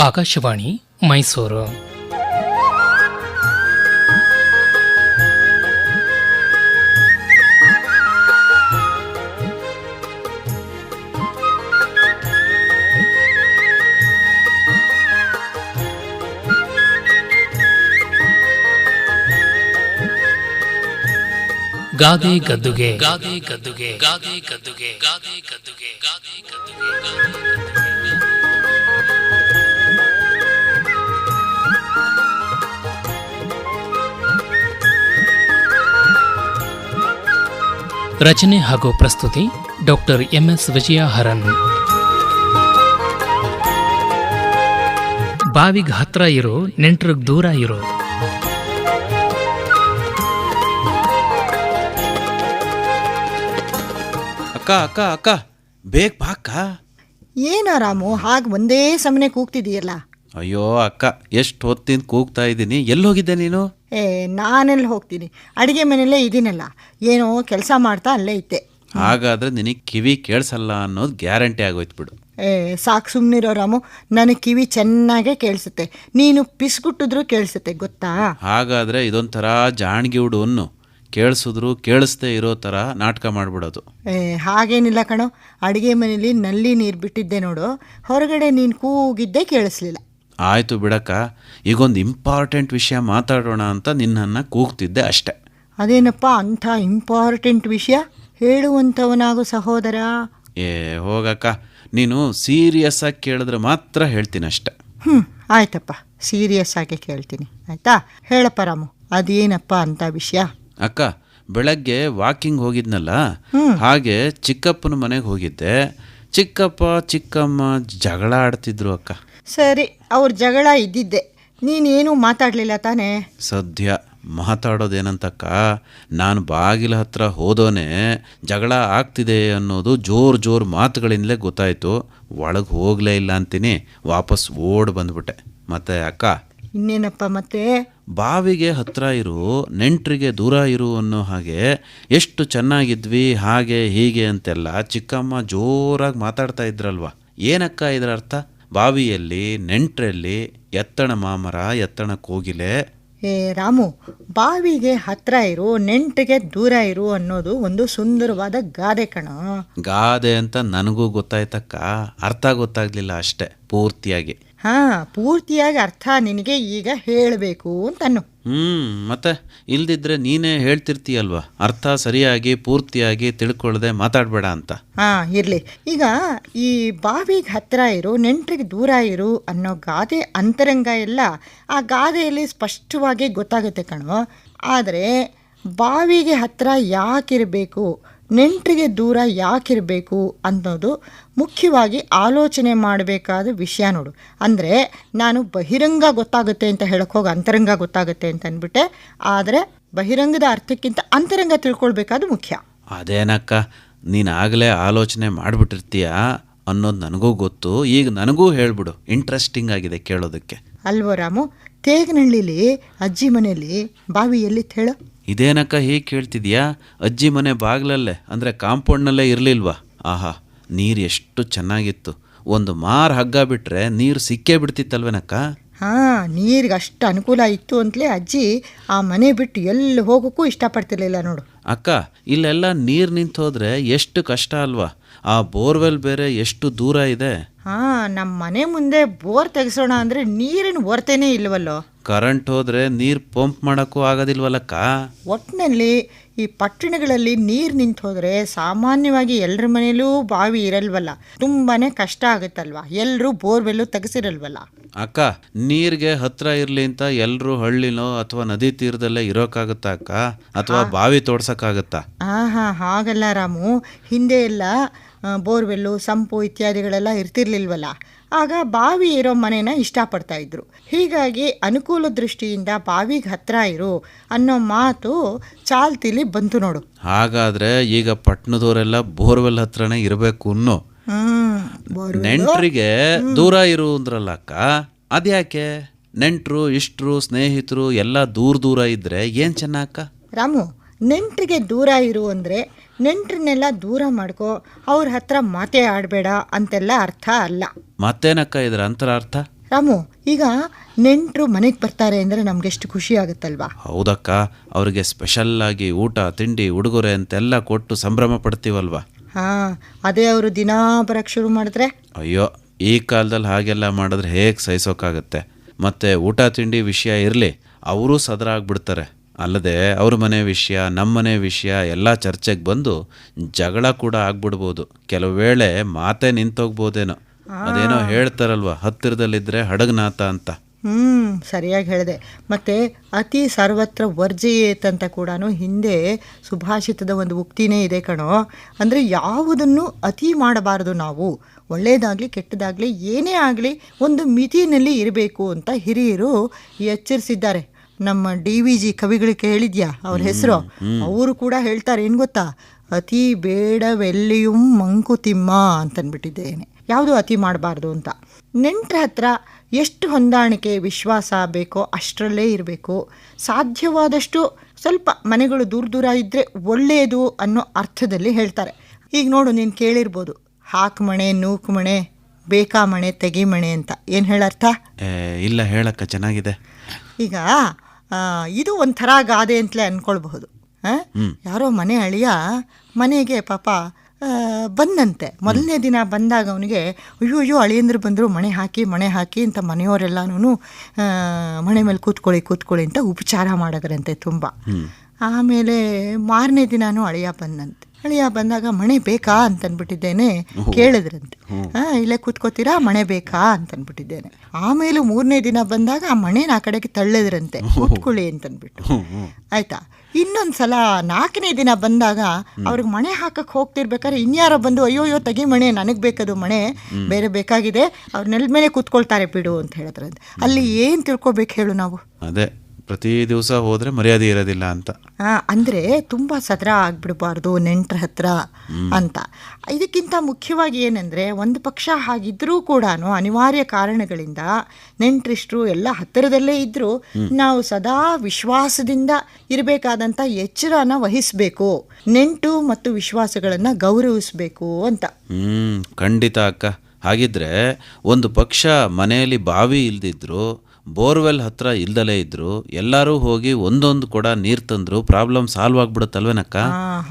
ಆಕಾಶವಾಣಿ ಮೈಸೂರು. ಗಾದೆ ಗದ್ದುಗೆ ಗಾದೆ ಗದ್ದುಗೆ ಗಾದೆ ಗದ್ದುಗೆ ಗಾದೆ ಗದ್ದುಗೆ ಗಾದೆ ಗದ್ದುಗೆ. ರಚನೆ ಹಾಗೂ ಪ್ರಸ್ತುತಿ ಡಾಕ್ಟರ್ MS ವಿಜಯ ಹರನ್. ಬಾವಿಗೆ ಹತ್ರ ಇರೋ, ನೆಂಟ್ರಿಗೆ ದೂರ ಇರೋ. ಅಕ್ಕ ಅಕ್ಕ ಅಕ್ಕ ಬೇಗ ಬಾಕ್ಕ. ಏನೋ ರಾಮು ಹಾಗೆ ಒಂದೇ ಸಮನೆ ಕೂಗ್ತಿದೀಯಲ್ಲ? ಅಯ್ಯೋ ಅಕ್ಕ, ಎಷ್ಟು ಹೊತ್ತಿಂದ ಕೂಗ್ತಾ ಇದ್ದೀನಿ. ಎಲ್ಲೋಗಿದ್ದೆ ನೀನು? ನಾನೆಲ್ಲಿ ಹೋಗ್ತೀನಿ, ಅಡುಗೆ ಮನೆಯಲ್ಲೇ ಇದ್ದೀನಲ್ಲ. ಏನೋ ಕೆಲಸ ಮಾಡ್ತಾ ಅಲ್ಲೇ ಇದ್ದೆ. ಹಾಗಾದ್ರೆ ನಿನಗೆ ಕಿವಿ ಕೇಳಿಸಲ್ಲ ಅನ್ನೋದು ಗ್ಯಾರಂಟಿ ಆಗೋಯ್ತು ಬಿಡು. ಸಾಕು ಸುಮ್ಮನಿರೋ ರಾಮು, ನನಗೆ ಕಿವಿ ಚೆನ್ನಾಗೇ ಕೇಳಿಸುತ್ತೆ. ನೀನು ಪಿಸ್ಗುಟ್ಟಿದ್ರು ಕೇಳಿಸುತ್ತೆ, ಗೊತ್ತಾ? ಹಾಗಾದ್ರೆ ಇದೊಂಥರ ಜಾಣ್ಗಿ ಹುಡುವನ್ನು ಕೇಳಿಸಿದ್ರು ಕೇಳಿಸ್ದೇ ಇರೋ ಥರ ನಾಟಕ ಮಾಡಿಬಿಡೋದು. ಹಾಗೇನಿಲ್ಲ ಕಣೋ, ಅಡುಗೆ ಮನೇಲಿ ನಲ್ಲಿ ನೀರು ಬಿಟ್ಟಿದ್ದೆ ನೋಡು, ಹೊರಗಡೆ ನೀನು ಕೂಗಿದ್ದೇ ಕೇಳಿಸ್ಲಿಲ್ಲ. ಆಯಿತು ಬಿಡಕ್ಕ, ಈಗೊಂದು ಇಂಪಾರ್ಟೆಂಟ್ ವಿಷಯ ಮಾತಾಡೋಣ ಅಂತ ನಿನ್ನನ್ನು ಕೂಗ್ತಿದ್ದೆ ಅಷ್ಟೆ. ಅದೇನಪ್ಪ ಅಂಥ ಇಂಪಾರ್ಟೆಂಟ್ ವಿಷಯ? ಹೇಳುವಂಥವನಾಗು ಸಹೋದರ. ಹೋಗಕ್ಕ, ನೀನು ಸೀರಿಯಸ್ ಆಗಿ ಕೇಳಿದ್ರೆ ಮಾತ್ರ ಹೇಳ್ತೀನಿ ಅಷ್ಟೆ. ಆಯ್ತಪ್ಪ, ಸೀರಿಯಸ್ ಆಗಿ ಕೇಳ್ತೀನಿ. ಆಯ್ತಾ, ಹೇಳಪ್ಪ ರಾಮು, ಅದೇನಪ್ಪ ಅಂತ ವಿಷಯ? ಅಕ್ಕ, ಬೆಳಗ್ಗೆ ವಾಕಿಂಗ್ ಹೋಗಿದ್ನಲ್ಲ, ಹಾಗೆ ಚಿಕ್ಕಪ್ಪನ ಮನೆಗೆ ಹೋಗಿದ್ದೆ. ಚಿಕ್ಕಪ್ಪ ಚಿಕ್ಕಮ್ಮ ಜಗಳ ಆಡ್ತಿದ್ರು ಅಕ್ಕ. ಸರಿ, ಅವ್ರ ಜಗಳ ಇದ್ದಿದ್ದೆ, ನೀನೇನು ಮಾತಾಡಲಿಲ್ಲ ತಾನೇ? ಸದ್ಯ ಮಾತಾಡೋದೇನಂತಕ್ಕ, ನಾನು ಬಾಗಿಲ ಹತ್ರ ಹೋದೋನೆ ಜಗಳ ಆಗ್ತಿದೆ ಅನ್ನೋದು ಜೋರು ಮಾತುಗಳಿಂದಲೇ ಗೊತ್ತಾಯಿತು. ಒಳಗೆ ಹೋಗಲೇ ಇಲ್ಲ ಅಂತೀನಿ, ವಾಪಸ್ ಓಡ್ ಬಂದ್ಬಿಟ್ಟೆ. ಮತ್ತೆ ಅಕ್ಕ, ಇನ್ನೇನಪ್ಪ ಮತ್ತೆ? ಬಾವಿಗೆ ಹತ್ರ ಇರು, ನೆಂಟ್ರಿಗೆ ದೂರ ಇರು ಅನ್ನೋ ಹಾಗೆ ಎಷ್ಟು ಚೆನ್ನಾಗಿದ್ವಿ ಹಾಗೆ ಹೀಗೆ ಅಂತೆಲ್ಲ ಚಿಕ್ಕಮ್ಮ ಜೋರಾಗಿ ಮಾತಾಡ್ತಾ ಇದ್ರಲ್ವ. ಏನಕ್ಕ ಇದರ ಅರ್ಥ? ಬಾವಿಯಲ್ಲಿ, ನೆಂಟ್ರಲ್ಲಿ ಎತ್ತಣ ಮಾಮರ, ಎತ್ತಣ ಕೋಗಿಲೆ. ರಾಮು, ಬಾವಿಗೆ ಹತ್ರ ಇರು, ನೆಂಟಿಗೆ ದೂರ ಇರು ಅನ್ನೋದು ಒಂದು ಸುಂದರವಾದ ಗಾದೆ ಕಣೋ. ಗಾದೆ ಅಂತ ನನಗೂ ಗೊತ್ತಾಯ್ತಕ್ಕ, ಅರ್ಥ ಗೊತ್ತಾಗ್ಲಿಲ್ಲ ಅಷ್ಟೆ ಪೂರ್ತಿಯಾಗಿ. ಪೂರ್ತಿಯಾಗಿ ಅರ್ಥ ನಿನಗೆ ಈಗ ಹೇಳಬೇಕು ಅಂತನ್ನು. ಮತ್ತೆ ಇಲ್ದಿದ್ರೆ ನೀನೇ ಹೇಳ್ತಿರ್ತೀಯಲ್ವ, ಅರ್ಥ ಸರಿಯಾಗಿ ಪೂರ್ತಿಯಾಗಿ ತಿಳ್ಕೊಳ್ಳದೆ ಮಾತಾಡಬೇಡ ಅಂತ. ಇರಲಿ. ಈಗ ಈ ಬಾವಿಗೆ ಹತ್ರ ಇರು, ನೆಂಟ್ರಿಗೆ ದೂರ ಇರು ಅನ್ನೋ ಗಾದೆ ಅಂತರಂಗ ಎಲ್ಲ ಆ ಗಾದೆಯಲ್ಲಿ ಸ್ಪಷ್ಟವಾಗಿ ಗೊತ್ತಾಗುತ್ತೆ ಕಣೋ. ಆದರೆ ಬಾವಿಗೆ ಹತ್ರ ಯಾಕಿರಬೇಕು, ನೆಂಟ್ರಿಗೆ ದೂರ ಯಾಕಿರಬೇಕು ಅನ್ನೋದು ಮುಖ್ಯವಾಗಿ ಆಲೋಚನೆ ಮಾಡಬೇಕಾದ ವಿಷಯ ನೋಡು. ಅಂದರೆ ನಾನು ಬಹಿರಂಗ ಗೊತ್ತಾಗುತ್ತೆ ಅಂತ ಹೇಳಕ್ಕೆ ಹೋಗಿ ಅಂತರಂಗ ಗೊತ್ತಾಗುತ್ತೆ ಅಂತ ಅಂದ್ಬಿಟ್ಟೆ. ಆದರೆ ಬಹಿರಂಗದ ಅರ್ಥಕ್ಕಿಂತ ಅಂತರಂಗ ತಿಳ್ಕೊಳ್ಬೇಕಾದ ಮುಖ್ಯ. ಅದೇನಕ್ಕ, ನೀನು ಆಗಲೇ ಆಲೋಚನೆ ಮಾಡಿಬಿಟ್ಟಿರ್ತೀಯ ಅನ್ನೋದು ನನಗೂ ಗೊತ್ತು. ಈಗ ನನಗೂ ಹೇಳ್ಬಿಡು, ಇಂಟ್ರೆಸ್ಟಿಂಗ್ ಆಗಿದೆ ಕೇಳೋದಕ್ಕೆ. ಅಲ್ವೋ ರಾಮು? ತೇಗನಹಳ್ಳಿಲಿ ಅಜ್ಜಿ ಮನೆಯಲ್ಲಿ ಬಾವಿ ಎಲ್ಲಿತ್ತು ಹೇಳು? ಇದೇನಕ್ಕ ಹೀಗೆ ಕೇಳ್ತಿದ್ಯಾ? ಅಜ್ಜಿ ಮನೆ ಬಾಗ್ಲಲ್ಲೇ, ಅಂದರೆ ಕಾಂಪೌಂಡ್ನಲ್ಲೇ ಇರಲಿಲ್ವಾ? ಆಹಾ, ನೀರು ಎಷ್ಟು ಚೆನ್ನಾಗಿತ್ತು. ಒಂದು ಮಾರು ಹಗ್ಗ ಬಿಟ್ಟರೆ ನೀರು ಸಿಕ್ಕೇ ಬಿಡ್ತಿತ್ತಲ್ವೇನಕ್ಕ? ನೀರಿಗೆ ಅಷ್ಟು ಅನುಕೂಲ ಇತ್ತು ಅಂತಲೇ ಅಜ್ಜಿ ಆ ಮನೆ ಬಿಟ್ಟು ಎಲ್ಲಿ ಹೋಗೋಕ್ಕೂ ಇಷ್ಟಪಡ್ತಿರ್ಲಿಲ್ಲ ನೋಡು. ಅಕ್ಕ, ಇಲ್ಲೆಲ್ಲ ನೀರು ನಿಂತು ಹೋದ್ರೆ ಎಷ್ಟು ಕಷ್ಟ ಅಲ್ವಾ? ಆ ಬೋರ್ವೆಲ್ ಬೇರೆ ಎಷ್ಟು ದೂರ ಇದೆ. ನಮ್ಮ ಮನೆ ಮುಂದೆ ಬೋರ್ ತೆಗೆಸೋಣ ಅಂದರೆ ನೀರಿನ ಹೊರತೇನೆ ಇಲ್ವಲ್ಲೋ. ಕರೆಂಟ್ ಹೋದ್ರೆ ನೀರು ಪಂಪ್ ಮಾಡೋಕ್ಕೂ ಆಗೋದಿಲ್ವಲ್ಲಕ್ಕ. ಒಟ್ಟಿನಲ್ಲಿ ಈ ಪಟ್ಟಣಗಳಲ್ಲಿ ನೀರು ನಿಂತು ಹೋದರೆ ಸಾಮಾನ್ಯವಾಗಿ ಎಲ್ಲರ ಮನೇಲೂ ಬಾವಿ ಇರಲ್ವಲ್ಲ, ತುಂಬಾ ಕಷ್ಟ ಆಗುತ್ತಲ್ವ. ಎಲ್ಲರೂ ಬೋರ್ವೆಲ್ಲು ತೆಗೆಸಿರಲ್ವಲ್ಲ. ಅಕ್ಕ, ನೀರಿಗೆ ಹತ್ರ ಇರಲಿ ಅಂತ ಎಲ್ಲರೂ ಹಳ್ಳಿನೋ ಅಥವಾ ನದಿ ತೀರದಲ್ಲೇ ಇರೋಕ್ಕಾಗತ್ತಾ ಅಕ್ಕ? ಅಥವಾ ಬಾವಿ ತೋಡ್ಸೋಕ್ಕಾಗತ್ತಾ? ಹಾಗಲ್ಲ ರಾಮು, ಹಿಂದೆ ಎಲ್ಲ ಬೋರ್ವೆಲ್ಲು, ಸಂಪು ಇತ್ಯಾದಿಗಳೆಲ್ಲ ಇರ್ತಿರ್ಲಿಲ್ವಲ್ಲ. ಆಗ ಬಾವಿ ಇರೋ ಮನೇನ ಇಷ್ಟಪಡ್ತಾ ಇದ್ರು. ಹೀಗಾಗಿ ಅನುಕೂಲ ದೃಷ್ಟಿಯಿಂದ ಬಾವಿಗೆ ಹತ್ರ ಇರು ಅನ್ನೋ ಮಾತು ಚಾಲ್ತಿಲಿ ಬಂತು ನೋಡು. ಹಾಗಾದ್ರೆ ಈಗ ಪಟ್ಟಣದವರೆಲ್ಲ ಬೋರ್ವೆಲ್ ಹತ್ರನೇ ಇರಬೇಕು ಅನ್ನೋ. ನೆಂಟ್ರಿಗೆ ದೂರ ಇರು ಅಂದ್ರಲ್ಲ ಅಕ್ಕ, ಅದ್ಯಾಕೆ? ನೆಂಟ್ರು, ಇಷ್ಟರು, ಸ್ನೇಹಿತರು ಎಲ್ಲ ದೂರ ಇದ್ರೆ ಏನ್ ಚೆನ್ನಾಕ? ರಾಮು, ನೆಂಟ್ರಿಗೆ ದೂರ ಇರು ಅಂದರೆ ನೆಂಟ್ರನ್ನೆಲ್ಲ ದೂರ ಮಾಡ್ಕೋ, ಅವ್ರ ಹತ್ರ ಮಾತೇ ಆಡಬೇಡ ಅಂತೆಲ್ಲ ಅರ್ಥ ಅಲ್ಲ. ಮತ್ತೇನಕ್ಕ ಇದ್ರ ಅಂತರಾರ್ಥ? ರಾಮು, ಈಗ ನೆಂಟರು ಮನೆಗೆ ಬರ್ತಾರೆ ಅಂದರೆ ನಮಗೆಷ್ಟು ಖುಷಿ ಆಗುತ್ತಲ್ವಾ? ಹೌದಕ್ಕ, ಅವ್ರಿಗೆ ಸ್ಪೆಷಲ್ಲಾಗಿ ಊಟ ತಿಂಡಿ ಉಡುಗೊರೆ ಅಂತೆಲ್ಲ ಕೊಟ್ಟು ಸಂಭ್ರಮ ಪಡ್ತೀವಲ್ವಾ? ಹಾಂ, ಅದೇ ಅವರು ದಿನಾ ಬರೋಕ್ಕೆ ಶುರು ಮಾಡಿದ್ರೆ? ಅಯ್ಯೋ, ಈ ಕಾಲದಲ್ಲಿ ಹಾಗೆಲ್ಲ ಮಾಡಿದ್ರೆ ಹೇಗೆ ಸಹಿಸೋಕ್ಕಾಗತ್ತೆ? ಮತ್ತು ಊಟ ತಿಂಡಿ ವಿಷಯ ಇರಲಿ, ಅವರೂ ಸದರ ಆಗ್ಬಿಡ್ತಾರೆ. ಅಲ್ಲದೆ ಅವ್ರ ಮನೆ ವಿಷಯ ನಮ್ಮ ಮನೆ ವಿಷಯ ಎಲ್ಲ ಚರ್ಚೆಗೆ ಬಂದು ಜಗಳ ಕೂಡ ಆಗ್ಬಿಡ್ಬೋದು. ಕೆಲವು ವೇಳೆ ಮಾತೇ ನಿಂತೋಗ್ಬೋದೇನೋ. ಅದೇನೋ ಹೇಳ್ತಾರಲ್ವ, ಹತ್ತಿರದಲ್ಲಿದ್ದರೆ ಹಡಗನಾಥ ಅಂತ. ಸರಿಯಾಗಿ ಹೇಳಿದೆ. ಮತ್ತು ಅತಿ ಸರ್ವತ್ರ ವರ್ಜಯೇತ್ ಅಂತ ಕೂಡ ಹಿಂದೆ ಸುಭಾಷಿತದ ಒಂದು ಉಕ್ತಿನೇ ಇದೆ ಕಣೋ. ಅಂದರೆ ಯಾವುದನ್ನು ಅತಿ ಮಾಡಬಾರದು ನಾವು. ಒಳ್ಳೆಯದಾಗಲಿ ಕೆಟ್ಟದಾಗಲಿ ಏನೇ ಆಗಲಿ ಒಂದು ಮಿತಿಯಲ್ಲಿ ಇರಬೇಕು ಅಂತ ಹಿರಿಯರು ಎಚ್ಚರಿಸಿದ್ದಾರೆ. ನಮ್ಮ DVG ಕವಿಗಳಿಗೆ ಹೇಳಿದ್ಯಾ ಅವ್ರ ಹೆಸರು? ಅವರು ಕೂಡ ಹೇಳ್ತಾರೆ, ಏನು ಗೊತ್ತಾ, ಅತಿ ಬೇಡವೆಲ್ಲಿಯೂ ಮಂಕುತಿಮ್ಮ ಅಂತನ್ಬಿಟ್ಟಿದ್ದೇನೆ. ಯಾವುದು ಅತಿ ಮಾಡಬಾರ್ದು ಅಂತ. ನೆಂಟರ ಹತ್ರ ಎಷ್ಟು ಹೊಂದಾಣಿಕೆ ವಿಶ್ವಾಸ ಬೇಕೋ ಅಷ್ಟರಲ್ಲೇ ಇರಬೇಕು. ಸಾಧ್ಯವಾದಷ್ಟು ಸ್ವಲ್ಪ ಮನೆಗಳು ದೂರ ದೂರ ಇದ್ದರೆ ಒಳ್ಳೆಯದು ಅನ್ನೋ ಅರ್ಥದಲ್ಲಿ ಹೇಳ್ತಾರೆ. ಈಗ ನೋಡು, ನೀನು ಕೇಳಿರ್ಬೋದು, ಹಾಕು ಮಣೆ ನೂಕು ಮಣೆ ಬೇಕಾ ಮಣೆ ತೆಗಿ ಮಣೆ ಅಂತ. ಏನು ಹೇಳರ್ಥ? ಇಲ್ಲ, ಹೇಳಕ್ಕ ಚೆನ್ನಾಗಿದೆ. ಈಗ ಇದು ಒಂಥರ ಗಾದೆ ಅಂತಲೇ ಅಂದ್ಕೊಳ್ಬಹುದು. ಯಾರೋ ಮನೆ ಅಳಿಯ ಮನೆಗೆ ಪಾಪ ಬಂದಂತೆ. ಮೊದಲನೇ ದಿನ ಬಂದಾಗ ಅವನಿಗೆ ಅಯ್ಯೋ ಅಳಿಯಂದ್ರು ಬಂದರು, ಮಣೆ ಹಾಕಿ ಅಂತ ಮನೆಯವರೆಲ್ಲನೂ ಮಣೆ ಮೇಲೆ ಕೂತ್ಕೊಳ್ಳಿ ಅಂತ ಉಪಚಾರ ಮಾಡಿದ್ರಂತೆ ತುಂಬ. ಆಮೇಲೆ ಮಾರನೇ ದಿನಾನು ಅಳಿಯ ಬಂದಾಗ ಮಣೆ ಬೇಕಾ ಅಂತನ್ಬಿಟ್ಟಿದ್ದೇನೆ ಕೇಳಿದ್ರಂತೆ. ಇಲ್ಲೇ ಕೂತ್ಕೋತೀರಾ, ಮಣೆ ಬೇಕಾ ಅಂತನ್ಬಿಟ್ಟಿದ್ದೇನೆ. ಆಮೇಲೆ 3ನೇ ದಿನ ಬಂದಾಗ ಆ ಮಣೆನ ಆ ಕಡೆಗೆ ತಳ್ಳಿದ್ರಂತೆ, ಕೂತ್ಕೊಳ್ಳಿ ಅಂತನ್ಬಿಟ್ಟು. ಆಯ್ತಾ? ಇನ್ನೊಂದು ಸಲ 4ನೇ ದಿನ ಬಂದಾಗ ಅವ್ರಿಗೆ ಮಣೆ ಹಾಕಕ್ಕೆ ಹೋಗ್ತಿರ್ಬೇಕಾದ್ರೆ ಇನ್ಯಾರೋ ಬಂದು ಅಯ್ಯೋ ತೆಗಿ ಮಣೆ, ನನಗೆ ಬೇಕದು ಮಣೆ, ಬೇರೆ ಬೇಕಾಗಿದೆ, ಅವ್ರ ನೆಲದ ಮೇಲೆ ಕೂತ್ಕೊಳ್ತಾರೆ ಬಿಡು ಅಂತ ಹೇಳಿದ್ರಂತೆ. ಅಲ್ಲಿ ಏನು ತಿಳ್ಕೊಬೇಕು ಹೇಳು ನಾವು? ಅದೇ, ಪ್ರತಿ ದಿವಸ ಹೋದರೆ ಮರ್ಯಾದೆ ಇರೋದಿಲ್ಲ ಅಂತ. ಅಂದರೆ ತುಂಬ ಸದರ ಆಗ್ಬಿಡಬಾರ್ದು ನೆಂಟರ ಹತ್ರ ಅಂತ. ಇದಕ್ಕಿಂತ ಮುಖ್ಯವಾಗಿ ಏನಂದರೆ, ಒಂದು ಪಕ್ಷ ಹಾಗಿದ್ರೂ ಕೂಡ ಅನಿವಾರ್ಯ ಕಾರಣಗಳಿಂದ ನೆಂಟರಿಷ್ಟರು ಎಲ್ಲ ಹತ್ತಿರದಲ್ಲೇ ಇದ್ದರೂ ನಾವು ಸದಾ ವಿಶ್ವಾಸದಿಂದ ಇರಬೇಕಾದಂಥ ಎಚ್ಚರನ ವಹಿಸಬೇಕು. ನೆಂಟು ಮತ್ತು ವಿಶ್ವಾಸಗಳನ್ನು ಗೌರವಿಸಬೇಕು ಅಂತ. ಖಂಡಿತ ಅಕ್ಕ. ಹಾಗಿದ್ರೆ ಒಂದು ಪಕ್ಷ ಮನೆಯಲ್ಲಿ ಬಾವಿ ಇಲ್ದಿದ್ರು, ಬೋರ್ವೆಲ್ ಹತ್ರ ಇಲ್ದಲೇ ಇದ್ರು, ಎಲ್ಲರೂ ಹೋಗಿ ಒಂದೊಂದು ಕೊಡ ನೀರು ತಂದ್ರು, ಪ್ರಾಬ್ಲಮ್ ಸಾಲ್ವ್ ಆಗ್ಬಿಡುತ್ತಲ್ವೇನಕ್ಕ?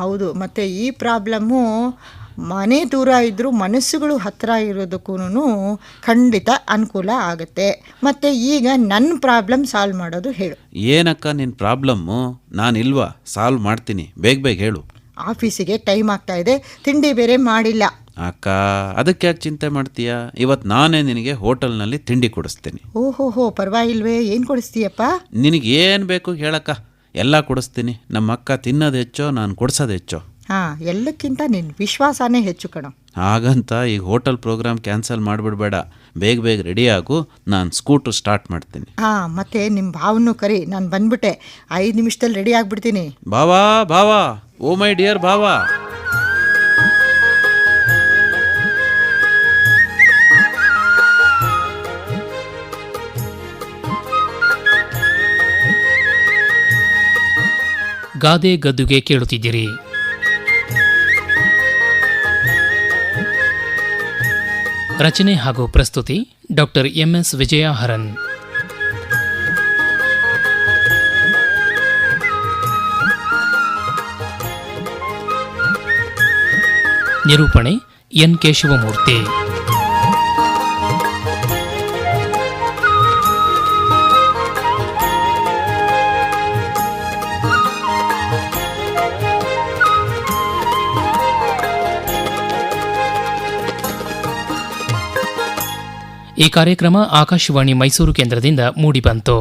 ಹೌದು. ಮತ್ತು ಈ ಪ್ರಾಬ್ಲಮ್ಮು ಮನೆ ದೂರ ಇದ್ದರೂ ಮನಸ್ಸುಗಳು ಹತ್ತಿರ ಇರೋದಕ್ಕೂ ಖಂಡಿತ ಅನುಕೂಲ ಆಗುತ್ತೆ. ಮತ್ತು ಈಗ ನನ್ನ ಪ್ರಾಬ್ಲಮ್ ಸಾಲ್ವ್ ಮಾಡೋದು ಹೇಳು. ಏನಕ್ಕ ನಿನ್ನ ಪ್ರಾಬ್ಲಮ್ಮು? ನಾನಿಲ್ವಾ, ಸಾಲ್ವ್ ಮಾಡ್ತೀನಿ, ಬೇಗ ಹೇಳು. ಆಫೀಸಿಗೆ ಟೈಮ್ ಆಗ್ತಾ ಇದೆ, ತಿಂಡಿ ಬೇರೆ ಮಾಡಿಲ್ಲ. ಅಕ್ಕ, ಅದಕ್ಕೆ ಯಾಕೆ ಚಿಂತೆ ಮಾಡ್ತೀಯಾ? ಇವತ್ತು ನಾನೇ ನಿನಗೆ ಹೋಟೆಲ್ನಲ್ಲಿ ತಿಂಡಿ ಕೊಡಿಸ್ತೀನಿ. ಓಹೋ, ಪರವಾಗಿಲ್ವೇ? ಏನು ಕೊಡಿಸ್ತೀಯಪ್ಪ? ನಿನಗೇನು ಬೇಕು ಹೇಳಕ್ಕ, ಎಲ್ಲ ಕೊಡಿಸ್ತೀನಿ. ನಮ್ಮ ಅಕ್ಕ ತಿನ್ನೋದು ಹೆಚ್ಚೋ, ನಾನು ಕೊಡಿಸೋದು ಹೆಚ್ಚೋ? ಎಲ್ಲಕ್ಕಿಂತ ನಿನ್ನ ವಿಶ್ವಾಸನೇ ಹೆಚ್ಚು ಕಣೋ. ಹಾಗಂತ ಈಗ ಹೋಟೆಲ್ ಪ್ರೋಗ್ರಾಮ್ ಕ್ಯಾನ್ಸಲ್ ಮಾಡಿಬಿಡ್ಬೇಡ. ಬೇಗ ರೆಡಿ ಆಗು, ನಾನು ಸ್ಕೂಟ್ರ್ ಸ್ಟಾರ್ಟ್ ಮಾಡ್ತೀನಿ. ಮತ್ತೆ ನಿಮ್ಮ ಭಾವನೂ ಕರಿ, ನಾನು ಬಂದ್ಬಿಟ್ಟೆ, 5 ನಿಮಿಷದಲ್ಲಿ ರೆಡಿ ಆಗಿಬಿಡ್ತೀನಿ. ಭಾವಾ, O my dear ಭಾವಾ. ಗಾದೆ ಗದ್ದುಗೆ ಕೇಳುತ್ತಿದ್ದೀರಿ. ರಚನೆ ಹಾಗೂ ಪ್ರಸ್ತುತಿ ಡಾಕ್ಟರ್ MS ವಿಜಯ ಹರನ್. ನಿರೂಪಣೆ NK ಶಿವಮೂರ್ತಿ. ಈ ಕಾರ್ಯಕ್ರಮ ಆಕಾಶವಾಣಿ ಮೈಸೂರು ಕೇಂದ್ರದಿಂದ ಮೂಡಿಬಂತು.